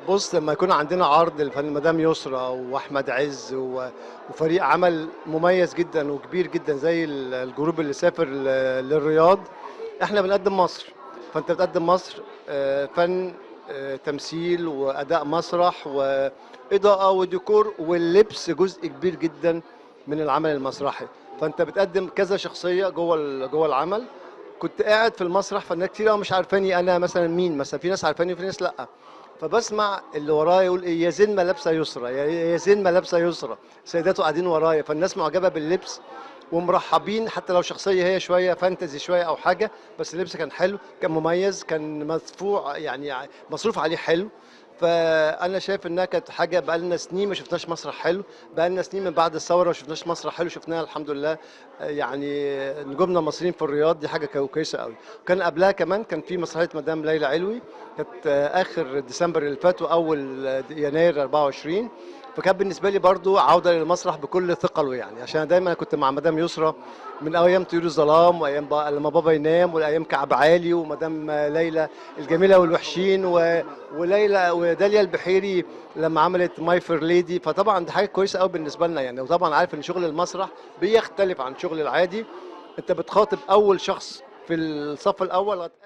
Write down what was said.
بص، لما يكون عندنا عرض للفنان مدام يسرى واحمد عز وفريق عمل مميز جدا وكبير جدا زي الجروب اللي سافر للرياض، احنا بنقدم مصر. فانت بتقدم مصر، فن، تمثيل واداء مسرح واضاءه وديكور، واللبس جزء كبير جدا من العمل المسرحي. فانت بتقدم كذا شخصيه جوه العمل. كنت قاعد في المسرح، فالناس كتير قوي مش عارفاني انا مثلا مين، مثلا في ناس عارفاني وفي ناس لا. فبسمع اللي ورايا يقول ايه، يا زين ما لابسه يسرى، يا زين ما لابسه يسرى. سيداته قاعدين ورايا، فالناس معجبه باللبس ومرحبين، حتى لو شخصيه هي شويه فانتزي شويه او حاجه، بس اللبس كان حلو، كان مميز، كان مدفوع يعني مصروف عليه حلو. فانا شايف انها كانت حاجه، بقالنا سنين ما شفناش مسرح حلو، بقالنا سنين من بعد الثوره ما شفناش مسرح حلو، شفناها الحمد لله. يعني نجومنا المصريين في الرياض، دي حاجه كويسه قوي. كان قبلها كمان كان في مسرحيه مدام ليلى علوي، كانت اخر ديسمبر اللي فات واول يناير 24. فكان بالنسبه لي برضو عوده للمسرح بكل ثقله، يعني عشان دايما كنت مع مدام يسرى من ايام طيور الظلام، وايام لما بابا ينام، وايام كعب عالي، ومدام ليلى الجميله والوحشين، وليلى وداليا البحيري لما عملت ماي فير ليدي. فطبعا دي حاجه كويسه قوي بالنسبه لنا يعني. وطبعا عارف ان شغل المسرح بيختلف عن شغل العادي، انت بتخاطب اول شخص في الصف الاول